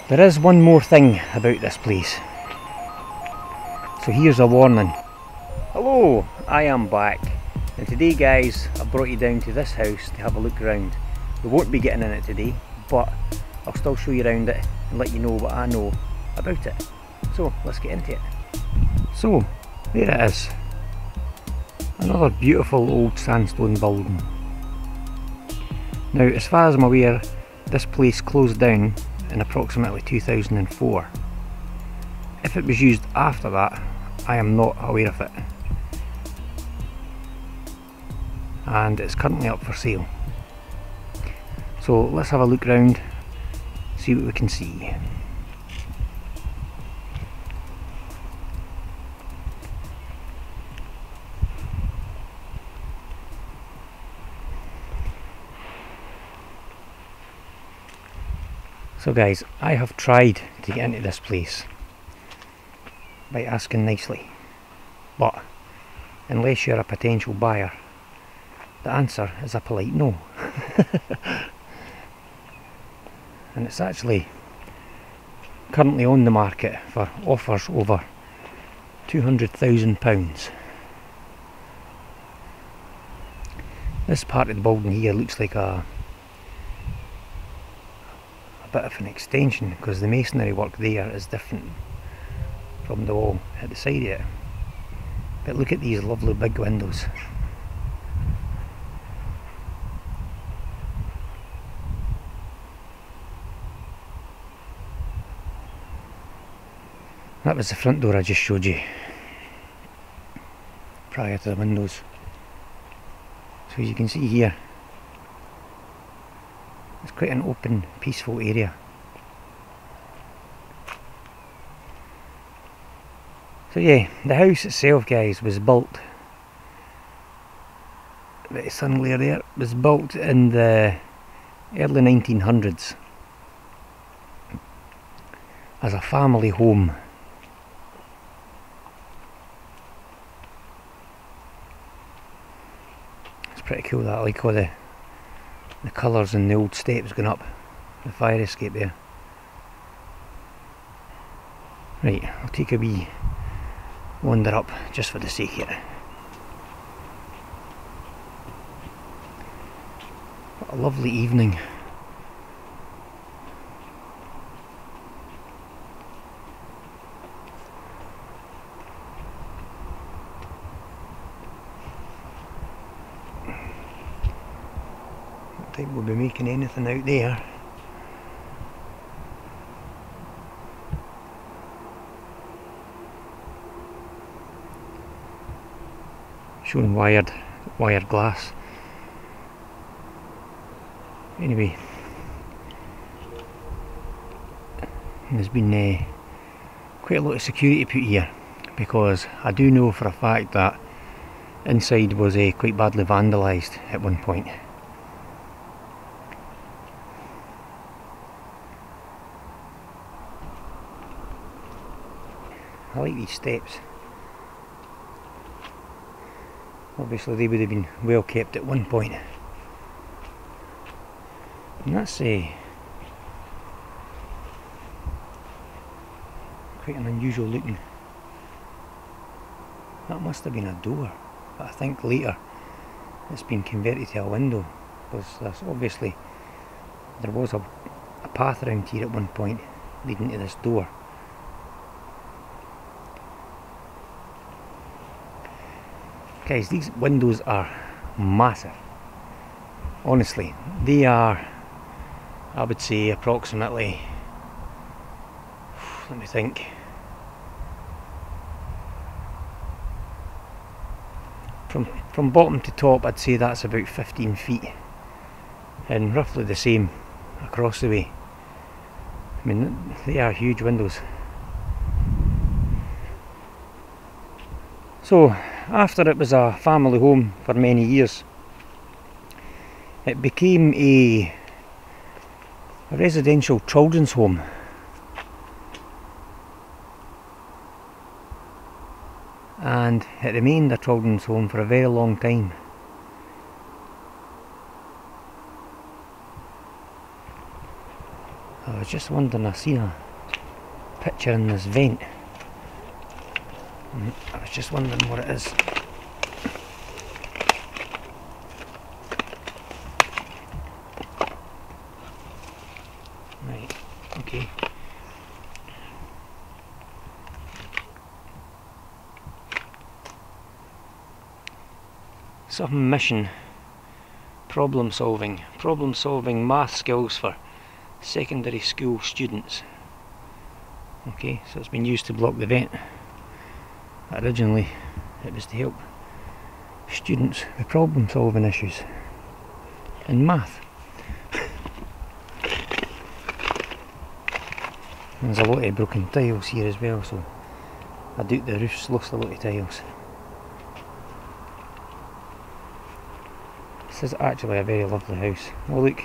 There is one more thing about this place. So here's a warning. Hello, I am back. And today guys, I've brought you down to this house to have a look around. We won't be getting in it today, but I'll still show you around it and let you know what I know about it. So let's get into it. So there it is. Another beautiful old sandstone building. Now as far as I'm aware, this place closed down in approximately 2004. If it was used after that, I am not aware of it. And it's currently up for sale. So let's have a look around, see what we can see. So guys, I have tried to get into this place by asking nicely, but unless you're a potential buyer, the answer is a polite no. And it's actually currently on the market for offers over £200,000. This part of the building here looks like a bit of an extension, because the masonry work there is different from the wall at the side of it. But look at these lovely big windows. That was the front door I just showed you prior to the windows. So as you can see here, it's quite an open, peaceful area. So yeah, the house itself guys was built, a bit of sun glare there, was built in the early 1900s as a family home. It's pretty cool that, I like all the colours and the old steps going up the fire escape there. Right, I'll take a wee wander up just for the sake of it. What a lovely evening. I don't think we'll be making anything out there. Showing wired glass. Anyway, there's been quite a lot of security put here, because I do know for a fact that inside was quite badly vandalised at one point. I like these steps. Obviously they would have been well kept at one point. And that's quite an unusual looking. That must have been a door, but I think later it's been converted to a window, because there's obviously there was a path around here at one point leading to this door. Guys, these windows are massive. Honestly, they are, I would say, approximately, let me think, from bottom to top I'd say that's about 15 feet, and roughly the same across the way. I mean, they are huge windows. So after it was a family home for many years, it became a residential children's home. And it remained a children's home for a very long time. I was just wondering, I seen a picture in this vent. I was just wondering what it is. Right, okay. Submission, problem solving math skills for secondary school students. Okay, so it's been used to block the vent. Originally it was to help students with problem solving issues in math. There's a lot of broken tiles here as well, so I doubt the roof's lost a lot of tiles. This is actually a very lovely house. Oh look.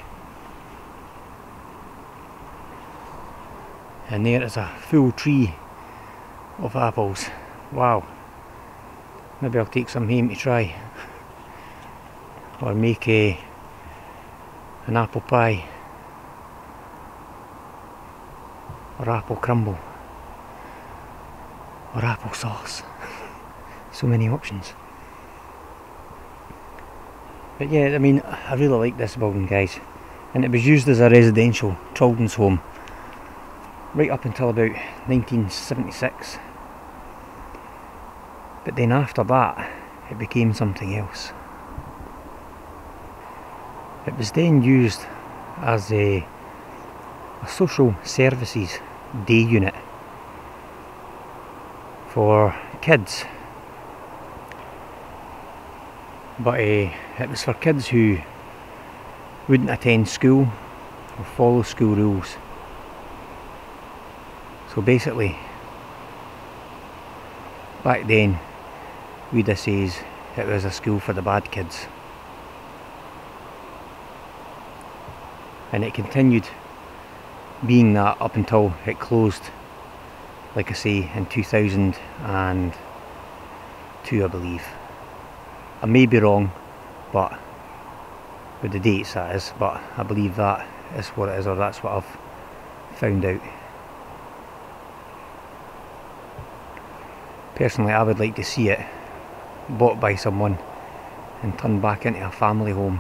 And there is a full tree of apples. Wow. Maybe I'll take some home to try. Or make an apple pie. Or apple crumble. Or apple sauce. So many options. But yeah, I mean, I really like this building, guys. And it was used as a residential children's home right up until about 1976. But then after that, it became something else. It was then used as a social services day unit for kids. But it was for kids who wouldn't attend school or follow school rules. So basically, back then, we'd have says it was a school for the bad kids. And it continued being that up until it closed, like I say, in 2002, I believe. I may be wrong, but with the dates that is, but I believe that is what it is, or that's what I've found out. Personally, I would like to see it bought by someone and turned back into a family home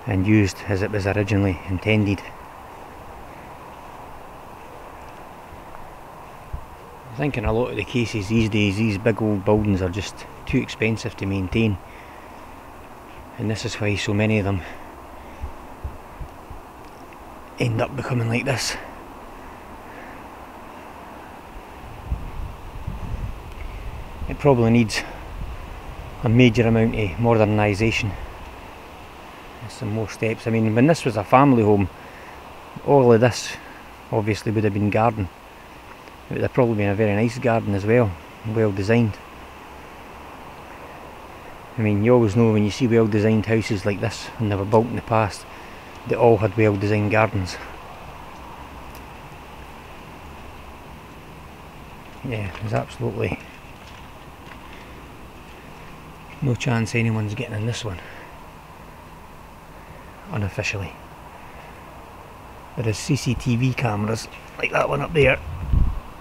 and used as it was originally intended. I think in a lot of the cases these days, these big old buildings are just too expensive to maintain, and this is why so many of them end up becoming like this. It probably needs a major amount of modernisation, some more steps. I mean, when this was a family home, all of this obviously would have been garden. It would have probably been a very nice garden as well, well designed. I mean, you always know when you see well designed houses like this, and they were built in the past, they all had well designed gardens. Yeah, there's absolutely no chance anyone's getting in this one, unofficially. There is CCTV cameras, like that one up there,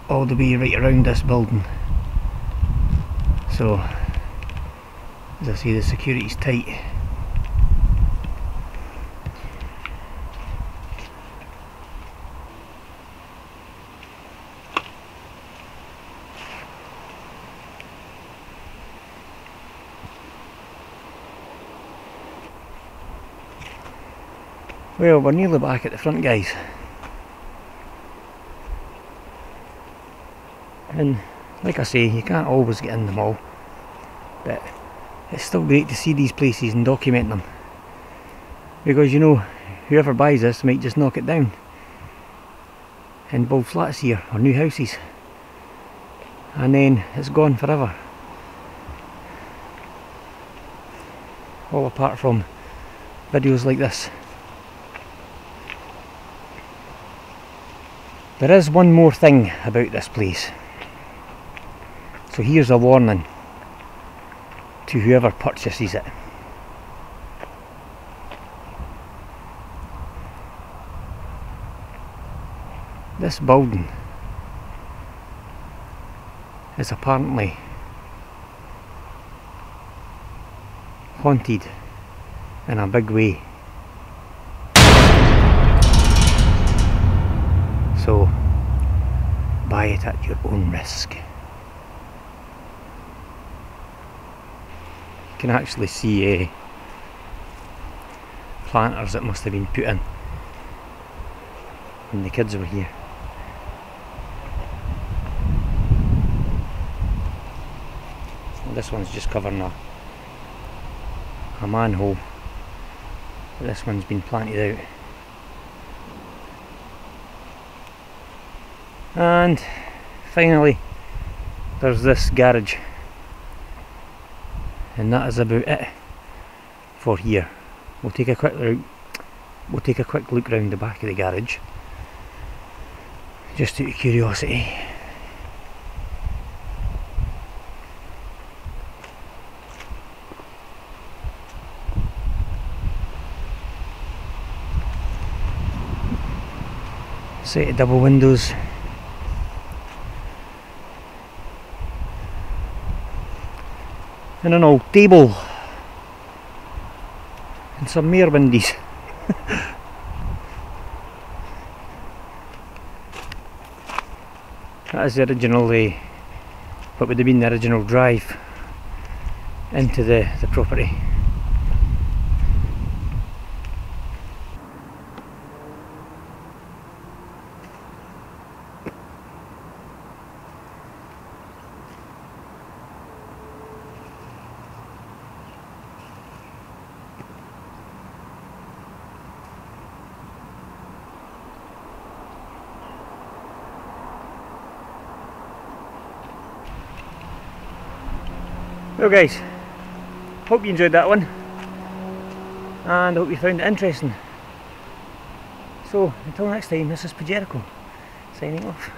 all the way right around this building. So, as I say, the security's tight. Well, we're nearly back at the front, guys. And like I say, you can't always get in them all, but it's still great to see these places and document them, because you know, whoever buys this might just knock it down and build flats here or new houses, and then it's gone forever, all apart from videos like this. There is one more thing about this place, so here's a warning to whoever purchases it. This building is apparently haunted in a big way. So buy it at your own risk. You can actually see planters that must have been put in when the kids were here. Well, this one's just covering a manhole. This one's been planted out. And finally there's this garage, and that is about it for here. We'll take a quick look round the back of the garage, just out of curiosity. Set of double windows. And an old table. And some more windies. That is the original, what would have been the original drive into the property. Well guys, hope you enjoyed that one, and I hope you found it interesting. So until next time, this is Pajerico signing off.